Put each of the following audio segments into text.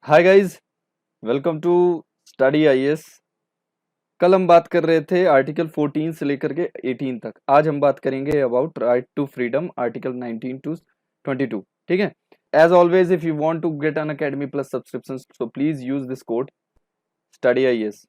Hi guys, welcome to study IAS. कल हम बात कर रहे थे आर्टिकल 14 से लेकर के 18 तक। आज हम बात करेंगे about right to freedom, article 19 to 22। ठीक है। As always, if you want to get Unacademy plus subscription, so please use this code study IAS.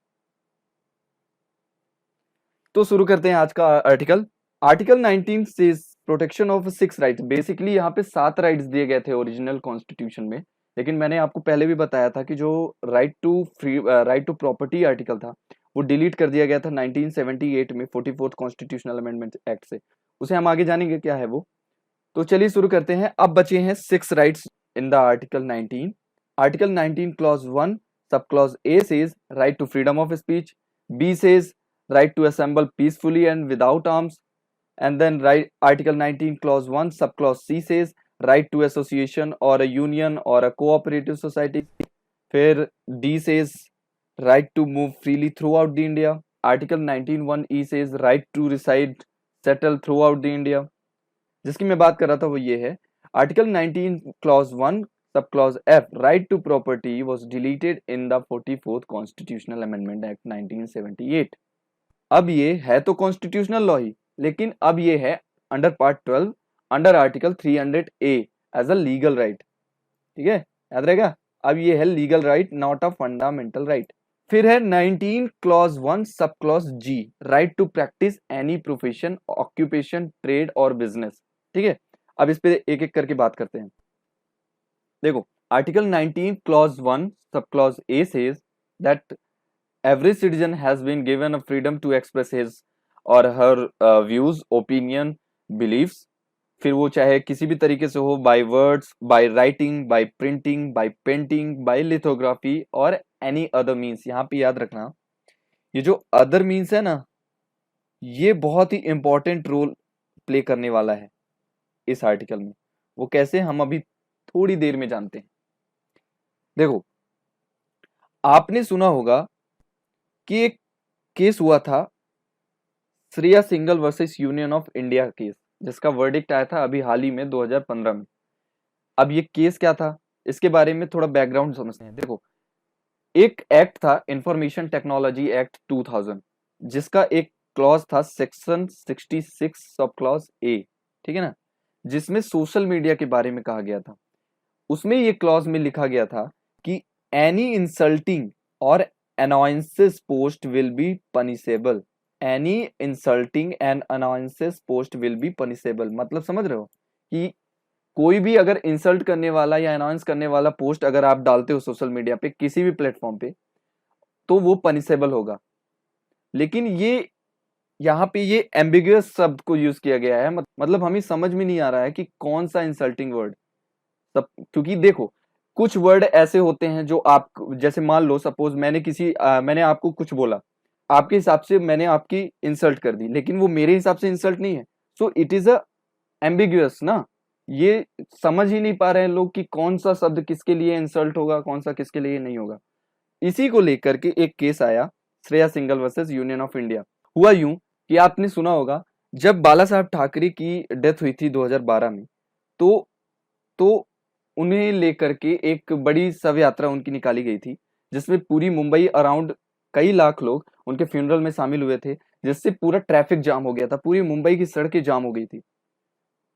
तो शुरू करते हैं आज का आर्टिकल। आर्टिकल 19 से प्रोटेक्शन ऑफ 6 राइट्स। बेसिकली यहाँ पे 7 राइट्स दिए गए थे ओरिजिनल कॉन्स्टिट्यूशन में, लेकिन मैंने आपको पहले भी बताया था कि जो राइट टू प्रॉपर्टी आर्टिकल था वो डिलीट कर दिया गया था 1978 में 44th कॉन्स्टिट्यूशनल अमेंडमेंट एक्ट से। उसे हम आगे जानेंगे क्या है वो। तो चलिए शुरू करते हैं। अब बचे हैं 6 rights in the article 19। Article 19 clause 1 sub clause A says right to freedom of speech, B says right to assemble peacefully and without arms, and then right article 19 clause 1 subclause c says right to association or a union or a cooperative society. फिर d says right to move freely throughout the India. article 19 1 e says right to reside settle throughout the India. जिसकी मैं बात कर रहा था वो ये है article 19 clause 1 sub clause F right to property was deleted in the 44th constitutional amendment act 1978। अब ये है तो कॉन्स्टिट्यूशनल लॉ ही, लेकिन अब ये है under part 12 under article 300 A as a legal right. ठीक है, याद रहेगा। अब ये है legal right, not a fundamental right. फिर है 19 clause 1 sub clause G right to practice any profession, occupation, trade और बिजनेस। ठीक है, अब इस पे एक एक करके बात करते हैं। देखो, article 19 clause 1 sub clause A says that every citizen has been given a freedom to express his or her views, opinion, beliefs। फिर वो चाहे किसी भी तरीके से हो, by words, by writing, by printing, by painting, by lithography और any other means. यहाँ पे याद रखना, ये जो अदर मीन्स है ना, ये बहुत ही इंपॉर्टेंट रोल प्ले करने वाला है इस आर्टिकल में। वो कैसे, हम अभी थोड़ी देर में जानते हैं। देखो, आपने सुना होगा कि एक केस हुआ था, Shreya single versus Union of India case, जिसका वर्डिक्ट आया था अभी हाल ही में 2015 में। अब ये केस क्या था, इसके बारे में थोड़ा बैकग्राउंड समझते हैं। देखो, एक एक्ट था इंफॉर्मेशन टेक्नोलॉजी एक्ट 2000, जिसका एक क्लॉज था सेक्शन 66 सब क्लॉज ए। ठीक है ना, जिसमें सोशल मीडिया के बारे में कहा गया था। उसमें ये क्लॉज में लिखा गया था कि एनी इंसल्टिंग और annoyances post will be punishable। any insulting and annoyances post will be punishable। मतलब समझ रहे हो कि कोई भी अगर इंसल्ट करने वाला या अनाउंस करने वाला पोस्ट अगर आप डालते हो सोशल मीडिया पे किसी भी प्लेटफॉर्म पे, तो वो पनिशेबल होगा। लेकिन ये यहाँ पे ये एम्बिगुअस शब्द को यूज किया गया है, मतलब हमें समझ में नहीं आ रहा है कि कौन सा इंसल्टिंग वर्ड। सब क्योंकि देखो, कुछ वर्ड ऐसे होते हैं जो आप, जैसे मान लो सपोज मैंने आपको कुछ बोला, आपके हिसाब से मैंने आपकी इंसल्ट कर दी, लेकिन वो मेरे हिसाब से इंसल्ट नहीं है। So it is a ambiguous ना। ये समझ ही नहीं पा रहे हैं लोग कि कौन सा शब्द किसके लिए इंसल्ट होगा, कौन सा किसके लिए नहीं होगा। इसी को लेकर के एक केस आया, Shreya single versus Union of India. हुआ यूं कि आपने सुना होगा, जब बाला साहब ठाकरे की डेथ हुई थी 2012 में, तो तो उन्हें लेकर के एक बड़ी शव यात्रा उनकी निकाली गई थी, जिसमें पूरी मुंबई अराउंड कई लाख लोग उनके फ्यूनरल में शामिल हुए थे, जिससे पूरा ट्रैफिक जाम हो गया था, पूरी मुंबई की सड़कें जाम हो गई थी।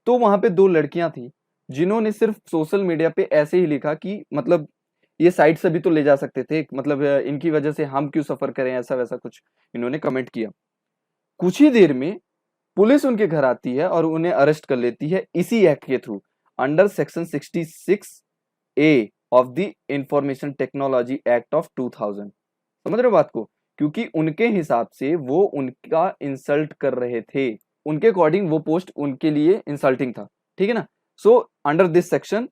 तो वहां पे 2 लड़कियां थी जिन्होंने सिर्फ सोशल मीडिया पे ऐसे ही लिखा कि मतलब ये साइड से भी तो ले जा सकते थे, मतलब इनकी वजह से हम क्यों सफर करें, ऐसा वैसा कुछ इन्होंने कमेंट किया। कुछ ही देर में पुलिस उनके घर आती है और उन्हें अरेस्ट कर लेती है इसी एक्ट के through, under section 66 A of the information technology act of 2000। समझ रहे हो बात को, क्योंकि उनके हिसाब से वो उनका इंसल्ट कर रहे थे, उनके अकॉर्डिंग वो पोस्ट उनके लिए इंसल्टिंग था। ठीक है ना। सो अंडर दिस सेक्शन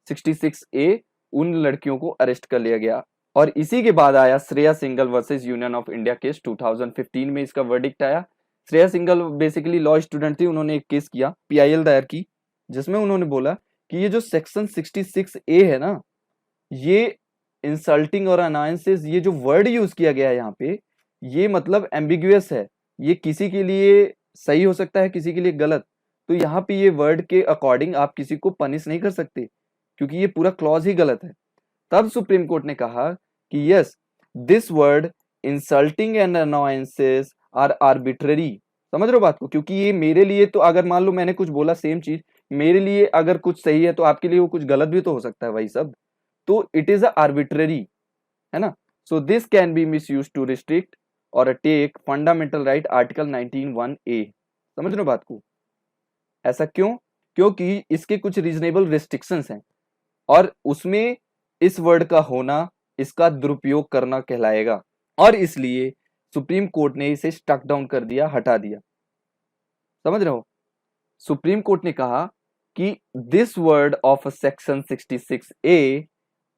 66 ए उन लड़कियों को अरेस्ट कर लिया गया। और इसी के बाद आया Shreya single versus Union of India case 2015 में, इसका वर्डिक्ट आया। Shreya single basically law student थी, उन्होंने एक केस किया, पीआईएल दायर की, जिसमें उन्होंने बोला कि ये जो सेक्शन 66 ए है ना, ये इंसल्टिंग और अनायंसेस, ये जो वर्ड यूज किया गया है यहाँ पे, ये मतलब एम्बिगुअस है। ये किसी के लिए सही हो सकता है, किसी के लिए गलत। तो यहाँ पे ये वर्ड के अकॉर्डिंग आप किसी को पनिश नहीं कर सकते, क्योंकि ये पूरा क्लॉज ही गलत है। तब सुप्रीम कोर्ट ने कहा कि yes, this word insulting and annoyances are arbitrary. समझ रहे हो बात को? क्योंकि ये मेरे लिए तो, अगर मान लो मैंने कुछ बोला सेम चीज, मेरे लिए अगर कुछ सही है तो आपके लिए वो कुछ गलत भी तो हो सकता है वही सब। तो इट इज आर्बिट्ररी, है ना। So this can be misuse to restrict और take fundamental right article 19(1)(a। समझ रहे हो बात को? ऐसा क्यों? क्योंकि इसके कुछ रीजनेबल रिस्ट्रिक्शंस हैं और उसमें इस वर्ड का होना इसका दुरुपयोग करना कहलाएगा, और इसलिए सुप्रीम कोर्ट ने इसे स्ट्रक डाउन कर दिया, हटा दिया। समझ रहे हो? सुप्रीम कोर्ट ने कहा कि this word of section 66A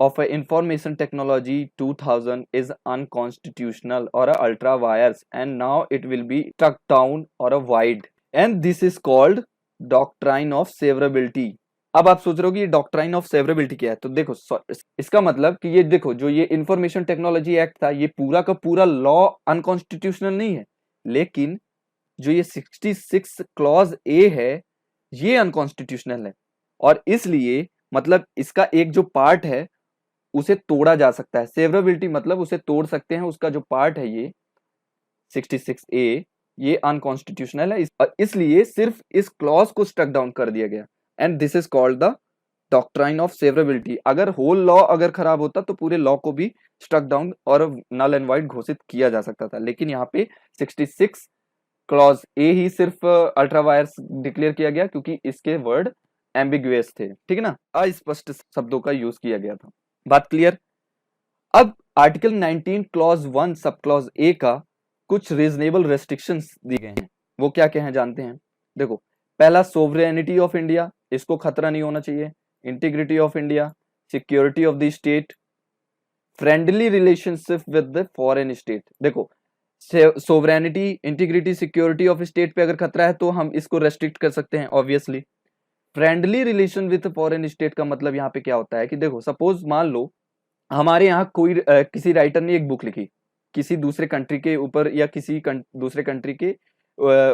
of information technology 2000 is unconstitutional or a ultra vires, and now it will be struck down or a wide, and this is called doctrine of severability। अब आप सोच रहे हो कि ये doctrine of severability क्या है? तो देखो, इसका मतलब कि ये देखो, जो ये इंफॉर्मेशन टेक्नोलॉजी एक्ट था, ये पूरा का पूरा लॉ अनकॉन्स्टिट्यूशनल नहीं है, लेकिन जो ये 66 क्लॉज ए है ये अनकॉन्स्टिट्यूशनल है, और इसलिए मतलब इसका एक जो पार्ट है उसे तोड़ा जा सकता है। सेवरेबिलिटी मतलब उसे तोड़ सकते हैं, उसका जो पार्ट है ये 66A ये अनकॉन्स्टिट्यूशनल है, इसलिए सिर्फ इस क्लॉज को स्ट्रक डाउन कर दिया गया, and this is called the doctrine of severability. अगर होल लॉ अगर खराब होता तो पूरे लॉ को भी स्ट्रक डाउन और नल एंड वाइड घोषित किया जा सकता था, लेकिन यहाँ पे 66 क्लॉज ए ही सिर्फ अल्ट्रा वायर्स डिक्लेयर किया गया क्योंकि इसके वर्ड एम्बिगुअस थे, ठीक है ना, अस्पष्ट शब्दों का यूज किया गया था। बात क्लियर? अब आर्टिकल 19 क्लॉज 1 सब क्लॉज ए का कुछ रीजनेबल रेस्ट्रिक्शंस दिए गए हैं, वो क्या क्या है जानते हैं। देखो, पहला सोवरेनिटी ऑफ इंडिया, इसको खतरा नहीं होना चाहिए। Integrity of India, security of the state, friendly relationship with the foreign state. देखो, sovereignty, integrity, security of state पे अगर खतरा है तो हम इसको रेस्ट्रिक्ट कर सकते हैं obviously. Friendly relation with foreign state का मतलब यहाँ पे क्या होता है कि देखो, सपोज मान लो हमारे यहाँ कोई किसी राइटर ने एक बुक लिखी किसी दूसरे कंट्री के ऊपर या किसी दूसरे कंट्री के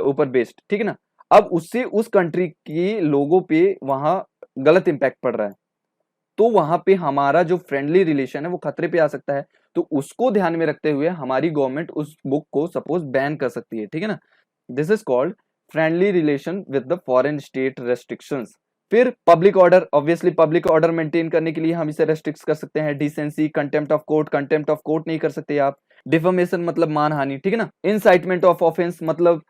ऊपर बेस्ड, ठीक है ना। अब उससे उस कंट्री के लोगों पे वहां गलत इंपैक्ट पड़ रहा है, तो वहां पे हमारा जो फ्रेंडली रिलेशन है वो खतरे पे आ सकता है, तो उसको ध्यान में रखते हुए हमारी गवर्नमेंट उस बुक को सपोज बैन कर सकती है, ठीक है ना। This is called friendly relation with the foreign state restrictions. फिर public order, obviously public order maintain करने के लिए हम इसे रेस्ट्रिक्ट कर सकते हैं। डिसेंसी, कंटेम्प्ट ऑफ कोर्ट नहीं कर सकते आप। डिफॉर्मेशन मतलब मानहानि, ठीक है ना। इनसाइटमेंट ऑफ ऑफेंस मतलब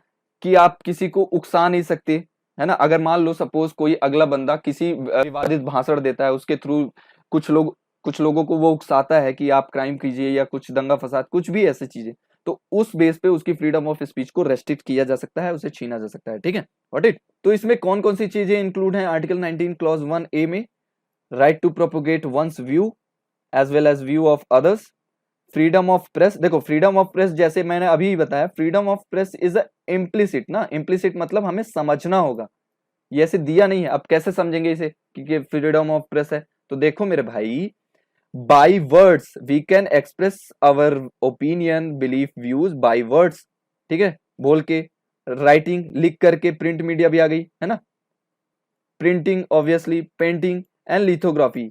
कि आप किसी को उकसा नहीं सकते, है ना। अगर मान लो सपोज कोई अगला बंदा किसी विवादित भाषण देता है, उसके थ्रू कुछ लोगों को वो उकसाता है कि आप क्राइम कीजिए या कुछ दंगा फसाद, कुछ भी ऐसी चीजें, तो उस बेस पे उसकी फ्रीडम ऑफ स्पीच को रेस्ट्रिक्ट किया जा सकता है, उसे छीना जा सकता है, ठीक है। What it? तो इसमें कौन कौन सी चीजें इंक्लूड हैं आर्टिकल 19 क्लॉज 1A में? Right to propagate one's view as well as view of others. Freedom of press, देखो फ्रीडम ऑफ प्रेस जैसे मैंने अभी बताया, freedom of press is implicit ना, इम्प्लिसिट मतलब हमें समझना होगा, ये ऐसे दिया नहीं है। अब कैसे समझेंगे इसे कि फ्रीडम ऑफ प्रेस है? तो देखो मेरे भाई, by words we can express our opinion, belief, views by words, ठीक है, बोल के, राइटिंग लिख करके, प्रिंट मीडिया भी आ गई है ना, printing obviously, painting and lithography.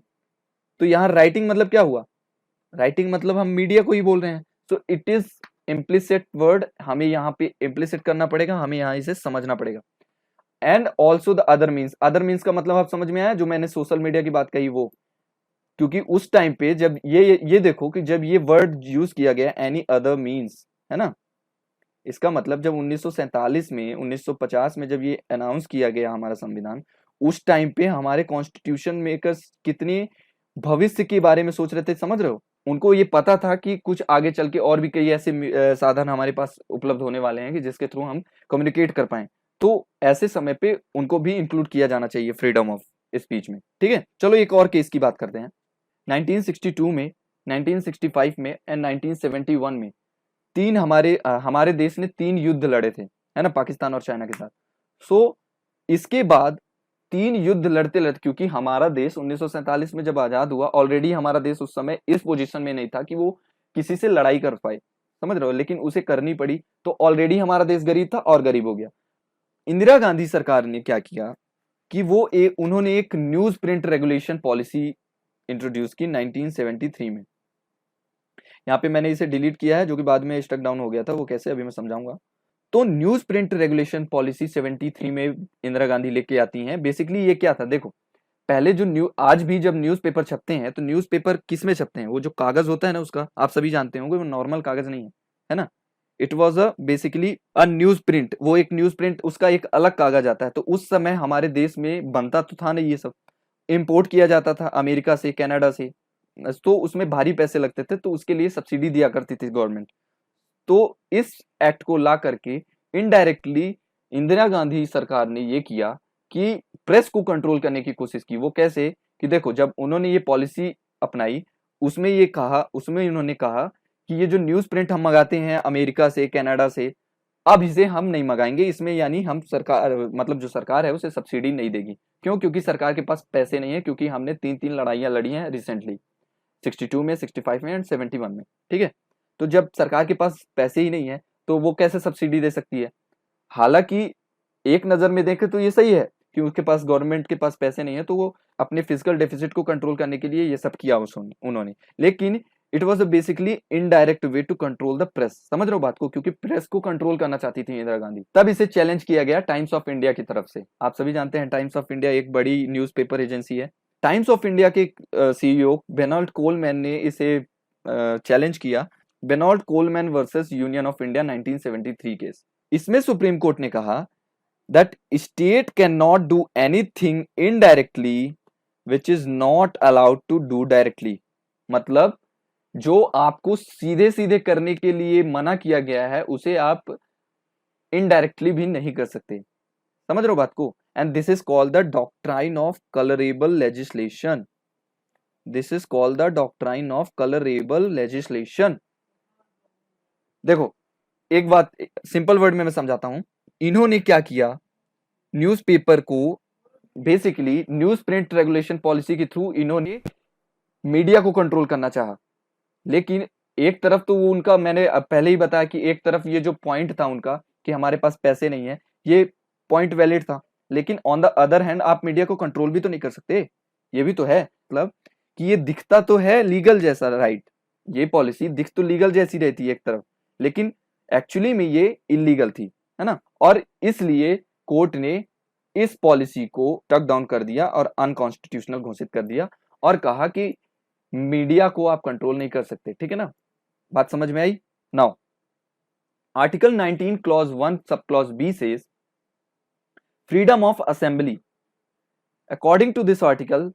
तो यहाँ राइटिंग मतलब क्या हुआ? राइटिंग मतलब हम मीडिया को ही बोल रहे हैं, तो इट इज इम्प्लिसिट वर्ड, हमें यहाँ पे इम्प्लिसिट करना पड़ेगा, हमें यहाँ इसे समझना पड़ेगा। And also the other means का मतलब आप समझ में आया, जो मैंने सोशल मीडिया की बात कही वो, क्योंकि उस टाइम पे जब ये देखो कि जब ये वर्ड यूज किया गया एनी अदर मीन्स, है ना, इसका मतलब जब 1947 में 1950 में जब ये अनाउंस किया गया हमारा संविधान, उस टाइम पे हमारे कॉन्स्टिट्यूशन मेकर्स कितने भविष्य के बारे में सोच रहे थे, समझ रहे हो। उनको ये पता था कि कुछ आगे चल के और भी कई ऐसे साधन हमारे पास उपलब्ध होने वाले हैं कि जिसके थ्रू हम कम्युनिकेट कर पाए, तो ऐसे समय पे उनको भी इंक्लूड किया जाना चाहिए फ्रीडम ऑफ स्पीच में, ठीक है। चलो एक और केस की बात करते हैं। 1962 में, 1965 में एंड 1971 में हमारे देश ने 3 युद्ध लड़े थे, है ना, पाकिस्तान और चाइना के साथ। सो इसके बाद 3 युद्ध लड़ते लड़ते, क्योंकि हमारा देश 1947 में जब आजाद हुआ, ऑलरेडी हमारा देश उस समय इस पोजीशन में नहीं था कि वो किसी से लड़ाई कर पाए, समझ रहे हो, लेकिन उसे करनी पड़ी, तो ऑलरेडी हमारा देश गरीब था और गरीब हो गया। इंदिरा गांधी सरकार ने क्या किया कि उन्होंने एक news print regulation policy introduce की 1973 में। यहाँ पे मैंने इसे डिलीट किया है जो कि बाद में स्टक डाउन हो गया था, वो कैसे अभी मैं समझाऊंगा। तो न्यूज प्रिंट रेगुलेशन पॉलिसी 73 में इंदिरा गांधी लेके आती हैं। बेसिकली ये क्या था, देखो पहले जो आज भी जब न्यूज़पेपर छपते हैं तो न्यूज़पेपर किस में छपते हैं, वो जो कागज होता है ना उसका, आप सभी जानते होंगे वो नॉर्मल कागज नहीं है ना। It was a basically a news print, वो एक न्यूज प्रिंट, उसका एक अलग कागज आता है। तो उस समय हमारे देश में बनता तो था नहीं, ये सब इम्पोर्ट किया जाता था अमेरिका से, कनाडा से, तो उसमें भारी पैसे लगते थे, तो उसके लिए सब्सिडी दिया करती थी गवर्नमेंट। तो इस एक्ट को ला करके इनडायरेक्टली इंदिरा गांधी सरकार ने ये किया कि प्रेस को कंट्रोल करने की कोशिश की। वो कैसे कि देखो जब उन्होंने ये पॉलिसी अपनाई, उसमें इन्होंने कहा कि ये जो न्यूज प्रिंट हम मंगाते हैं अमेरिका से, कनाडा से, अब इसे हम नहीं मंगाएंगे, इसमें यानी हम सरकार, मतलब जो सरकार है उसे सब्सिडी नहीं देगी। क्यों? क्योंकि सरकार के पास पैसे नहीं है, क्योंकि हमने 3-3 लड़ाइयां लड़ी हैं रिसेंटली, 62 में, 65 में एंड 71 में। ठीक है, तो जब सरकार के पास पैसे ही नहीं है तो वो कैसे सब्सिडी दे सकती है। हालांकि एक नजर में देखें तो ये सही है कि उसके पास, गवर्नमेंट के पास पैसे नहीं है, तो वो अपने फिजिकल डेफिसिट को कंट्रोल करने के लिए ये सब किया उन्होंने। लेकिन it was basically indirect way to control the press. समझ रहे हो बात को, क्योंकि प्रेस को कंट्रोल करना चाहती थी इंदिरा गांधी। तब इसे चैलेंज किया गया टाइम्स ऑफ इंडिया की तरफ से। आप सभी जानते हैं टाइम्स ऑफ इंडिया एक बड़ी न्यूज़पेपर एजेंसी है। टाइम्स ऑफ इंडिया के सीईओ बेनॉल्ट कोलमैन ने इसे चैलेंज किया, Bennett Coleman versus Union of India 1973 case. इसमें सुप्रीम कोर्ट ने कहा that state cannot do anything indirectly which is not allowed to do directly। मतलब जो आपको सीधे सीधे करने के लिए मना किया गया है उसे आप इनडायरेक्टली भी नहीं कर सकते। समझ रहे हो बात को। And this is called the doctrine of colourable legislation. This is called the doctrine of colourable legislation. देखो एक बात सिंपल वर्ड में मैं समझाता हूं। इन्होंने क्या किया, न्यूज़पेपर को basically news print regulation policy के थ्रू इन्होंने मीडिया को कंट्रोल करना चाहा। लेकिन एक तरफ तो वो उनका, मैंने पहले ही बताया कि एक तरफ ये जो पॉइंट था उनका कि हमारे पास पैसे नहीं है, ये पॉइंट वैलिड था। लेकिन ऑन द अदर हैंड आप मीडिया को कंट्रोल भी तो नहीं कर सकते, ये भी तो है। मतलब कि ये दिखता तो है लीगल जैसा, राइट, ये पॉलिसी दिख तो लीगल जैसी रहती है एक तरफ, लेकिन एक्चुअली में ये इलीगल थी, है ना। और इसलिए कोर्ट ने इस पॉलिसी को टक डाउन कर दिया और अनकॉन्स्टिट्यूशनल घोषित कर दिया और कहा कि मीडिया को आप कंट्रोल नहीं कर सकते। ठीक है ना, बात समझ में आई। Now article 19 clause 1 sub clause B says freedom of assembly. According to this article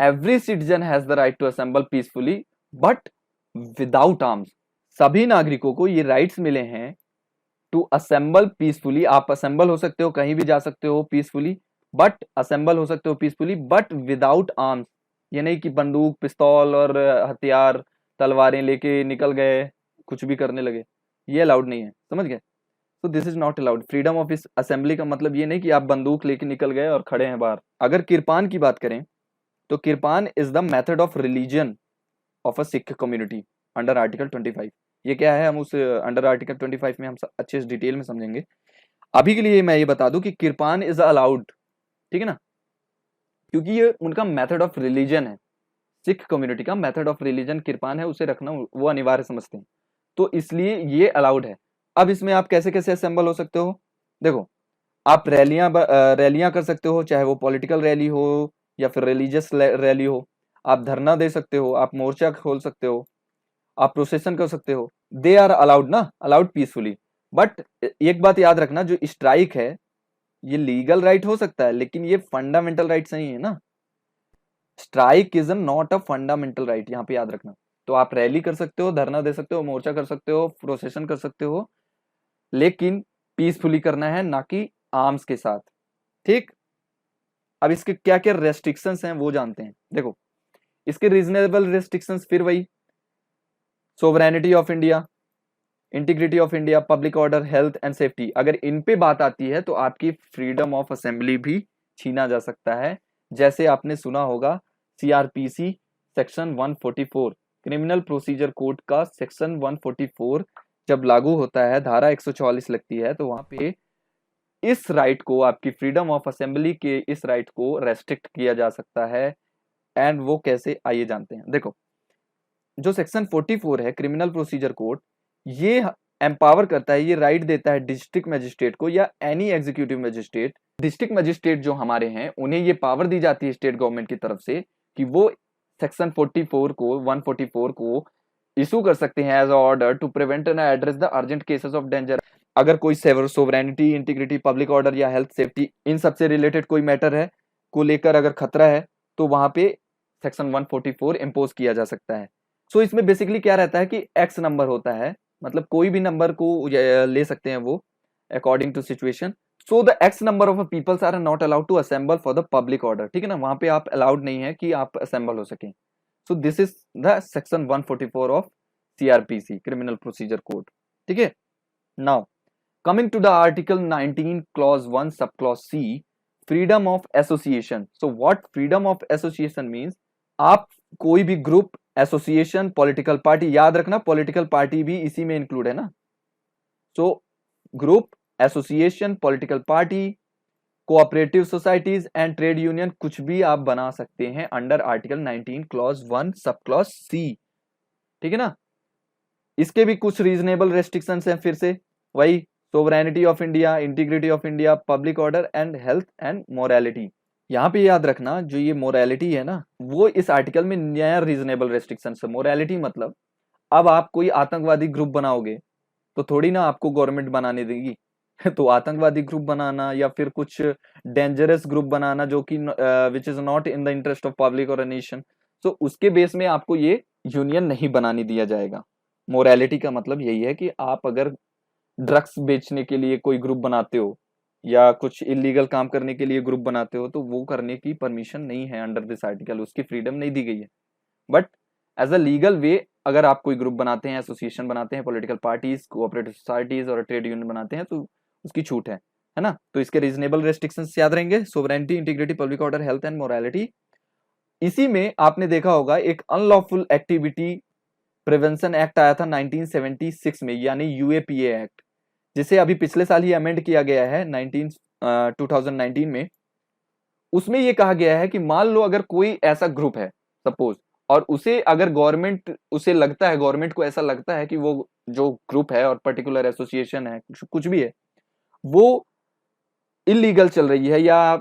every citizen has the right to assemble peacefully but without arms. सभी नागरिकों को ये राइट्स मिले हैं टू असेंबल पीसफुली। आप असेंबल हो सकते हो, कहीं भी जा सकते हो पीसफुली, बट असेंबल हो सकते हो पीसफुली बट विदाउट आर्म्स। ये नहीं कि बंदूक, पिस्तौल और हथियार, तलवारें लेके निकल गए, कुछ भी करने लगे, ये अलाउड नहीं है। समझ गए। तो this is not allowed. Freedom of इस असेंबली का मतलब ये नहीं कि आप बंदूक लेके निकल गए और खड़े हैं बाहर। अगर किरपान की बात करें तो kirpan is the method of religion of a Sikh community under article 25। ये क्या है, हम उस अंडर आर्टिकल 25 में हम अच्छे से डिटेल में समझेंगे। अभी के लिए मैं ये बता दूं कि किरपान इज अलाउड, ठीक है ना, क्योंकि ये उनका मेथड ऑफ रिलीजन है। सिख कम्युनिटी का मेथड ऑफ रिलीजन किरपान है, उसे रखना वो अनिवार्य समझते हैं, तो इसलिए ये अलाउड है। अब इसमें आप कैसे कैसे असेंबल हो सकते हो, देखो आप रैलियां कर सकते हो, चाहे वो पॉलिटिकल रैली हो या फिर रिलीजियस रैली हो। आप धरना दे सकते हो, आप मोर्चा खोल सकते हो, आप प्रोसेशन कर सकते हो। दे आर अलाउड ना, अलाउड पीसफुली। बट एक बात याद रखना, जो स्ट्राइक है ये लीगल राइट हो सकता है लेकिन ये फंडामेंटल राइट नहीं है ना। Strike is not a fundamental right, यहाँ पे याद रखना। तो आप रैली कर सकते हो, धरना दे सकते हो, मोर्चा कर सकते हो, प्रोसेशन कर सकते हो, लेकिन पीसफुली करना है, ना कि आर्म्स के साथ। ठीक, अब इसके क्या क्या रेस्ट्रिक्शंस हैं वो जानते हैं। देखो इसके रीजनेबल रेस्ट्रिक्शंस फिर वही, sovereignty of India, integrity of India, public order, health and safety. अगर इन पे बात आती है तो आपकी फ्रीडम ऑफ असेंबली भी छीना जा सकता है। जैसे आपने सुना होगा CrPC section 144, criminal procedure code का सेक्शन 144 जब लागू होता है, धारा 144 लगती है, तो वहां पे इस राइट को, आपकी फ्रीडम ऑफ असेंबली के इस राइट को रेस्ट्रिक्ट किया जा सकता है एंड वो कैसे, आइए जानते हैं। देखो, जो सेक्शन 44 है क्रिमिनल प्रोसीजर कोड, ये एम्पावर करता है, ये राइट देता है डिस्ट्रिक्ट मजिस्ट्रेट को या any executive magistrate. District magistrate जो हमारे हैं उन्हें ये पावर दी जाती है स्टेट गवर्नमेंट की तरफ से कि वो सेक्शन 44 को 144 को इशू कर सकते हैं as order to prevent and address the urgent cases of danger. अगर कोई सोवरेनिटी, इंटीग्रिटी, पब्लिक ऑर्डर या हेल्थ सेफ्टी, इन सबसे रिलेटेड कोई मैटर है को लेकर अगर खतरा है तो वहां पे सेक्शन 144 इम्पोज किया जा सकता है। सो इसमें बेसिकली क्या रहता है कि एक्स नंबर होता है, मतलब कोई भी नंबर को ले सकते हैं वो according to situation. So the x number of peoples are not allowed to assemble for the public order, ठीक है ना, वहां पे आप अलाउड नहीं है कि आप असेंबल हो सकें। So this is the section 144 of CRPC criminal procedure code, ठीक है। Now coming to the article 19 clause 1 sub clause C, freedom of association. So what freedom of association means, आप कोई भी ग्रुप, एसोसिएशन, पॉलिटिकल पार्टी, याद रखना political party भी इसी में इंक्लूड है ना। So group, association, political party, cooperative societies and trade union, कुछ भी आप बना सकते हैं under article 19 clause 1 sub clause सी, ठीक है ना। इसके भी कुछ रीजनेबल रेस्ट्रिक्शंस हैं, फिर से वही sovereignty of India, integrity of India, public order and health and morality. यहाँ पे याद रखना जो ये मोरालिटी है ना, वो इस आर्टिकल में नया रीजनेबल रेस्ट्रिक्शन है। मोरालिटी मतलब अब आप कोई आतंकवादी ग्रुप बनाओगे तो थोड़ी ना आपको गवर्नमेंट बनाने देगी तो आतंकवादी ग्रुप बनाना या फिर कुछ डेंजरस ग्रुप बनाना जो कि which is not in the interest of public और नेशन, तो उसके बेस में आपको ये यूनियन नहीं बनाने दिया जाएगा। मोरालिटी का मतलब यही है कि आप अगर ड्रग्स बेचने के लिए कोई ग्रुप बनाते हो या कुछ इलीगल काम करने के लिए ग्रुप बनाते हो तो वो करने की परमिशन नहीं है अंडर दिस आर्टिकल, उसकी फ्रीडम नहीं दी गई है। But as a legal way अगर आप कोई ग्रुप बनाते हैं, एसोसिएशन बनाते हैं, पॉलिटिकल पार्टीज, कोऑपरेटिव सोसाइटीज और ट्रेड यूनियन बनाते हैं तो उसकी छूट है ना। तो इसके रीजनेबल रेस्ट्रिक्शंस याद रहेंगे, sovereignty, integrity, public order, health and morality. इसी में आपने देखा होगा एक अनलॉफुल एक्टिविटी प्रिवेंशन एक्ट आया था 1976 में, यानी यूएपीए एक्ट, जिसे अभी पिछले साल ही अमेंड किया गया है 2019 में। उसमें यह कहा गया है कि मान लो अगर कोई ऐसा ग्रुप है सपोज, और उसे अगर गवर्नमेंट, उसे लगता है, गवर्नमेंट को ऐसा लगता है कि वो जो ग्रुप है और पर्टिकुलर एसोसिएशन है, कुछ भी है, वो इलीगल चल रही है या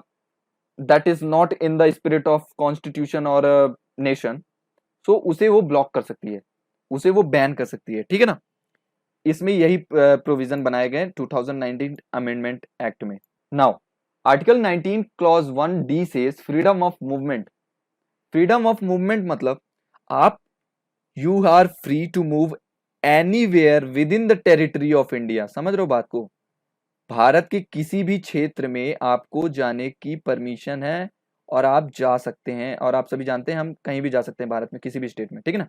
that is not in the spirit of constitution और नेशन, सो उसे वो ब्लॉक कर सकती है, उसे वो बैन कर सकती है, ठीक है ना। इसमें यही प्रोविजन बनाए गए 2019 अमेंडमेंट एक्ट में। Now article 19 clause 1 D says freedom of movement. Freedom of movement मतलब आप, you are free to move anywhere within the territory of India. समझ रहे हो बात को, भारत के किसी भी क्षेत्र में आपको जाने की परमिशन है और आप जा सकते हैं, और आप सभी जानते हैं हम कहीं भी जा सकते हैं भारत में किसी भी स्टेट में, ठीक है ना।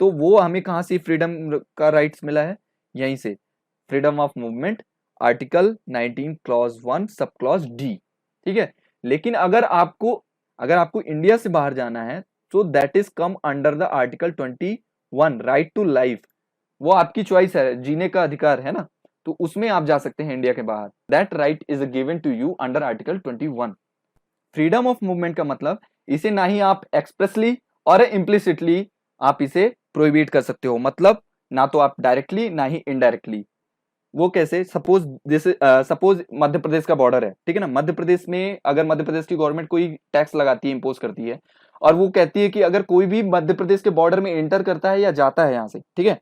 तो वो हमें कहां से फ्रीडम का राइट्स मिला है, यहीं से, freedom of movement, article 19 clause 1 sub clause D, ठीक है। लेकिन अगर आपको इंडिया से बाहर जाना है तो that is come under the article 21 right to life. वो आपकी चॉइस है, जीने का अधिकार है ना, तो उसमें आप जा सकते हैं इंडिया के बाहर। That right is given to you under article 21। Freedom of movement का मतलब इसे ना ही आप एक्सप्रेसली और इम्प्लिसिटली आप इसे प्रोहिबिट कर सकते हो, मतलब ना तो आप डायरेक्टली ना ही इनडायरेक्टली। वो कैसे, सपोज मध्य प्रदेश का बॉर्डर है, ठीक है ना, मध्य प्रदेश में अगर मध्य प्रदेश की गवर्नमेंट कोई टैक्स लगाती है, इंपोज करती है, और वो कहती है कि अगर कोई भी मध्य प्रदेश के बॉर्डर में एंटर करता है या जाता है यहाँ से, ठीक है,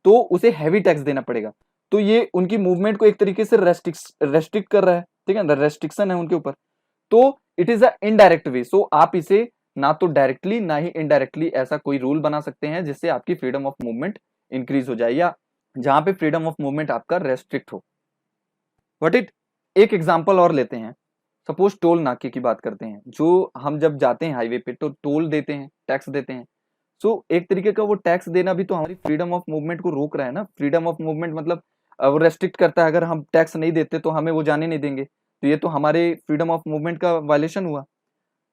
तो उसे हैवी टैक्स देना पड़ेगा। तो ये उनकी मूवमेंट को एक तरीके से रेस्ट्रिक्ट कर रहा है, ठीक है ना, रेस्ट्रिक्शन है उनके ऊपर। तो it is a indirect way, so आप इसे ना तो डायरेक्टली ना ही इनडायरेक्टली ऐसा कोई रूल बना सकते हैं जिससे आपकी फ्रीडम ऑफ मूवमेंट इंक्रीज हो जाए या जहां पे फ्रीडम ऑफ मूवमेंट आपका रेस्ट्रिक्ट हो। बट एक एग्जांपल और लेते हैं, सपोज टोल नाके की बात करते हैं, जो हम जब जाते हैं हाईवे पे तो टोल देते हैं, टैक्स देते हैं। सो एक तरीके का वो टैक्स देना भी तो हमारी फ्रीडम ऑफ मूवमेंट को रोक रहा है ना। फ्रीडम ऑफ मूवमेंट मतलब वो रेस्ट्रिक्ट करता है, अगर हम टैक्स नहीं देते तो हमें वो जाने नहीं देंगे, तो ये तो हमारे फ्रीडम ऑफ मूवमेंट का वायलेशन हुआ,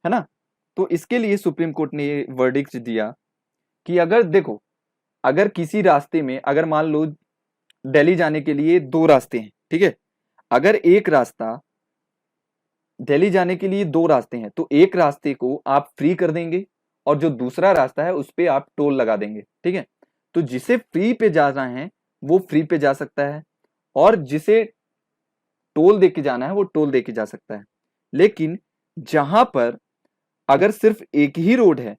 है ना। तो इसके लिए सुप्रीम कोर्ट ने ये वर्डिक्ट दिया कि अगर देखो, अगर किसी रास्ते में, अगर मान लो दिल्ली जाने के लिए दो रास्ते हैं, ठीक है, अगर एक रास्ता, दिल्ली जाने के लिए दो रास्ते हैं, तो एक रास्ते को आप फ्री कर देंगे और जो दूसरा रास्ता है उस पे आप टोल लगा देंगे, ठीक है। तो जिसे फ्री पे जाना है वो फ्री पे जा सकता है, और जिसे टोल दे के जाना है वो टोल दे के जा सकता है। लेकिन जहां पर अगर सिर्फ एक ही रोड है,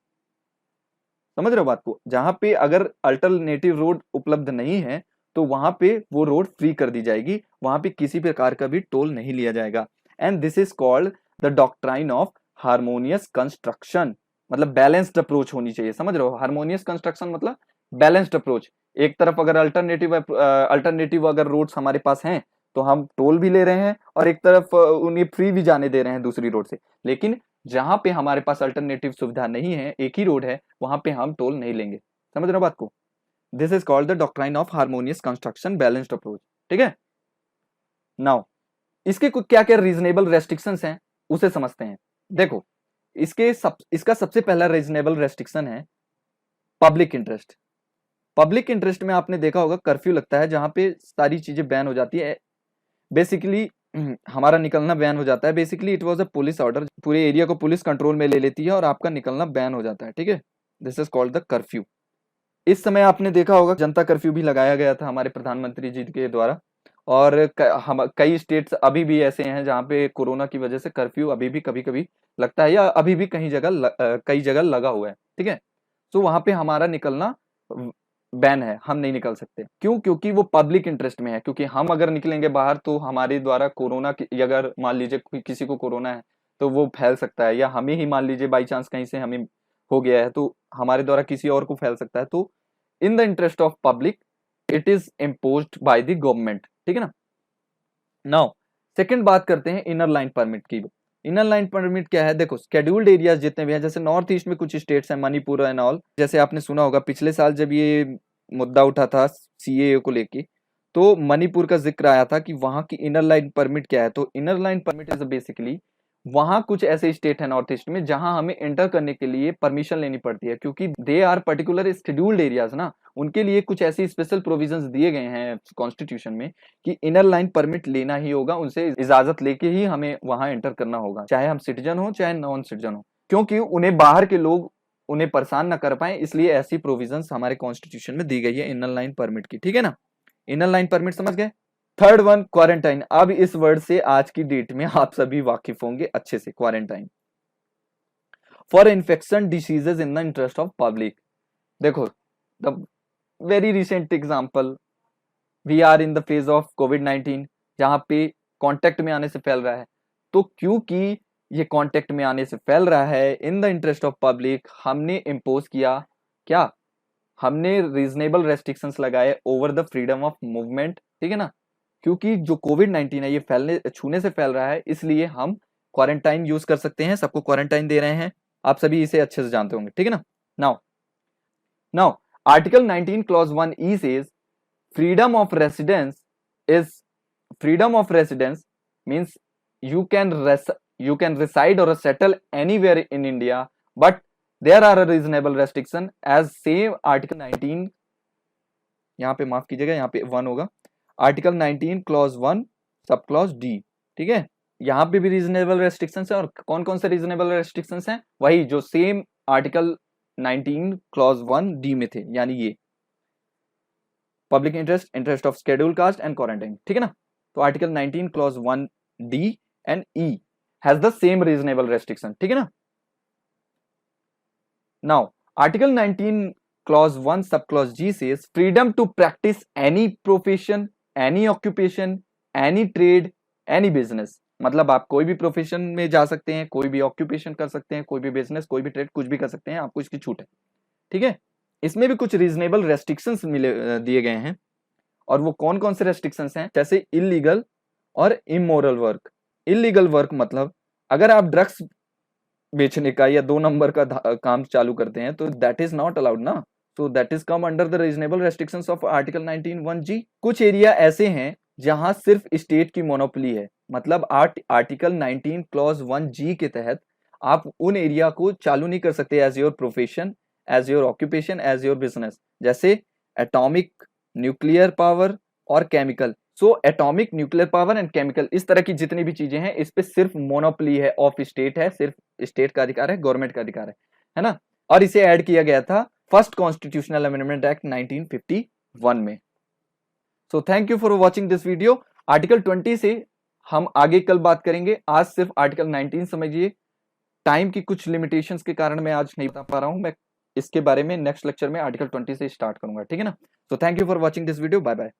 समझ रहे हो बात को, जहां पे अगर अल्टरनेटिव रोड उपलब्ध नहीं है तो वहां पे वो रोड फ्री कर दी जाएगी, वहां पे किसी प्रकार का भी टोल नहीं लिया जाएगा। And this is called the doctrine of harmonious construction, मतलब बैलेंस्ड अप्रोच होनी चाहिए, समझ रहे हो। हार्मोनियस कंस्ट्रक्शन मतलब बैलेंस्ड अप्रोच। एक तरफ अगर अल्टरनेटिव अगर रोड्स हमारे पास हैं तो हम टोल भी ले रहे हैं, और एक तरफ उन्हें फ्री भी जाने दे रहे हैं दूसरी रोड से। लेकिन जहां पे हमारे पास अल्टरनेटिव सुविधा नहीं है, एक ही रोड है, वहां पे हम टोल नहीं लेंगे, समझ रहे हो बात को। This is called the doctrine of harmonious construction balanced approach, ठीक है। नाउ इसके क्या क्या रीजनेबल रेस्ट्रिक्शंस हैं उसे समझते हैं। देखो, इसका सबसे पहला रीजनेबल रेस्ट्रिक्शन है पब्लिक इंटरेस्ट। पब्लिक इंटरेस्ट में आपने देखा होगा कर्फ्यू लगता है, जहां पे सारी चीजें बैन हो जाती है, बेसिकली हमारा निकलना बैन हो जाता है। Basically it was a police order, पूरे एरिया को पुलिस कंट्रोल में ले लेती है और आपका निकलना बैन हो जाता है, ठीक है। This is called the curfew. इस समय आपने देखा होगा जनता कर्फ्यू भी लगाया गया था हमारे प्रधानमंत्री जी के द्वारा, और हम कई स्टेट्स अभी भी ऐसे हैं जहाँ पे कोरोना की वजह से कर्फ्यू अभी भी कभी कभी लगता है, या अभी भी कई जगह लगा हुआ है, ठीक है। तो वहां पे हमारा निकलना बैन है, हम नहीं निकल सकते। क्यों? क्योंकि वो पब्लिक इंटरेस्ट में है, क्योंकि हम अगर निकलेंगे बाहर तो हमारे द्वारा कोरोना अगर मान लीजिए किसी को कोरोना है तो वो फैल सकता है, या हमें ही मान लीजिए बाई चांस कहीं से हमें हो गया है तो हमारे द्वारा किसी और को फैल सकता है। तो इन the interest of public it is imposed by the government, ठीक है ना। नाउ सेकंड बात करते हैं इनर लाइन परमिट की। इनर लाइन परमिट क्या है? देखो, स्केड्यूल्ड एरियाज जितने भी हैं, जैसे नॉर्थ ईस्ट में कुछ स्टेट्स हैं, मणिपुर एंड ऑल, जैसे आपने सुना होगा पिछले साल जब ये मुद्दा उठा था सीएए को लेके, तो मणिपुर का जिक्र आया था कि वहां की इनर लाइन परमिट क्या है। तो inner line permit is basically, वहां कुछ ऐसे स्टेट है नॉर्थ ईस्ट में जहां हमें एंटर करने के लिए परमिशन लेनी पड़ती है, क्योंकि they are particular scheduled areas ना, उनके लिए कुछ ऐसी स्पेशल प्रोविजंस दिए गए हैं कॉन्स्टिट्यूशन में कि इनर लाइन परमिट लेना ही होगा, उनसे इजाजत लेके ही हमें वहां एंटर करना होगा, चाहे हम सिटीजन हो चाहे नॉन सिटीजन हो, क्योंकि उन्हें बाहर के लोग उन्हें परेशान ना कर पाए, इसलिए ऐसी प्रोविजंस हमारे कॉन्स्टिट्यूशन में दी गई है इनर लाइन परमिट की, ठीक है ना। इनर लाइन परमिट समझ गए। Third one, quarantine. अब इस वर्ड से आज की डेट में आप सभी वाकिफ होंगे अच्छे से। Quarantine for infection diseases in the interest of public. देखो, the very recent example, we are in the phase of कोविड-19, जहां पे कांटेक्ट में आने से फैल रहा है। तो क्योंकि ये कांटेक्ट में आने से फैल रहा है, इन द इंटरेस्ट ऑफ पब्लिक हमने इम्पोज किया क्या, हमने रीजनेबल रेस्ट्रिक्शंस लगाए over the freedom of movement, ठीक है ना। क्योंकि जो कोविड-19 है ये छूने से फैल रहा है, इसलिए हम क्वारंटाइन यूज कर सकते हैं, सबको क्वारंटाइन दे रहे हैं, आप सभी इसे अच्छे से जानते होंगे, ठीक है ना। Now now article 19 clause 1 E says freedom of residence is freedom of residence means you can reside or settle anywhere in India, but there are a reasonable restriction as same article 19, यहाँ पे माफ कीजिएगा, यहाँ पे 1 होगा, article 19 clause 1 sub clause D, ठीक है। यहाँ पे भी रीजनेबल रेस्ट्रिक्शंस है, और कौन कौन से रीजनेबल रेस्ट्रिक्शंस हैं? वही जो सेम आर्टिकल 19 क्लॉज 1 डी में थे, यानी ये public interest, interest of schedule caste and quarantine, ठीक है ना। तो article 19 clause 1 D and E has the same reasonable restriction, ठीक है ना। Now article 19 clause 1 sub clause G says freedom to practice any profession, any occupation, any trade, any business. मतलब आप कोई भी प्रोफेशन में जा सकते हैं, कोई भी ऑक्यूपेशन कर सकते हैं, कोई भी बिजनेस, कोई भी ट्रेड, कुछ भी कर सकते हैं, आपको इसकी छूट है, ठीक है। इसमें भी कुछ रीजनेबल रेस्ट्रिक्शंस दिए गए हैं, और वो कौन कौन से रेस्ट्रिक्शंस हैं? जैसे इलीगल और इमोरल वर्क। इलीगल वर्क मतलब अगर आप ड्रग्स बेचने का या 2 नंबर का काम चालू करते हैं तो दैट इज नॉट अलाउड ना, so that is come under the reasonable restrictions of article 19 1G। कुछ एरिया ऐसे हैं जहां सिर्फ स्टेट की मोनोपोली है, मतलब आर्टिकल 19 क्लॉज 1G के तहत आप उन एरिया को चालू नहीं कर सकते as your profession, as your occupation, as your business, जैसे एटॉमिक, न्यूक्लियर पावर और chemical. So atomic, nuclear power and chemical, इस तरह की जितनी भी चीजें हैं, इस पे सिर्फ मोनोपोली है ऑफ स्टेट है, सिर्फ स्टेट का अधिकार है, गवर्नमेंट का अधिकार है ना। और इसे ऐड किया गया था फर्स्ट कॉन्स्टिट्यूशनल अमेंडमेंट एक्ट 1951 में। So thank you for watching this video. Article 20 से हम आगे कल बात करेंगे, आज सिर्फ आर्टिकल 19 समझिए। टाइम की कुछ लिमिटेशंस के कारण मैं आज नहीं बता पा रहा हूं, मैं इसके बारे में नेक्स्ट लेक्चर में आर्टिकल 20 से स्टार्ट करूंगा, ठीक है ना। तो thank you for watching this video, bye bye.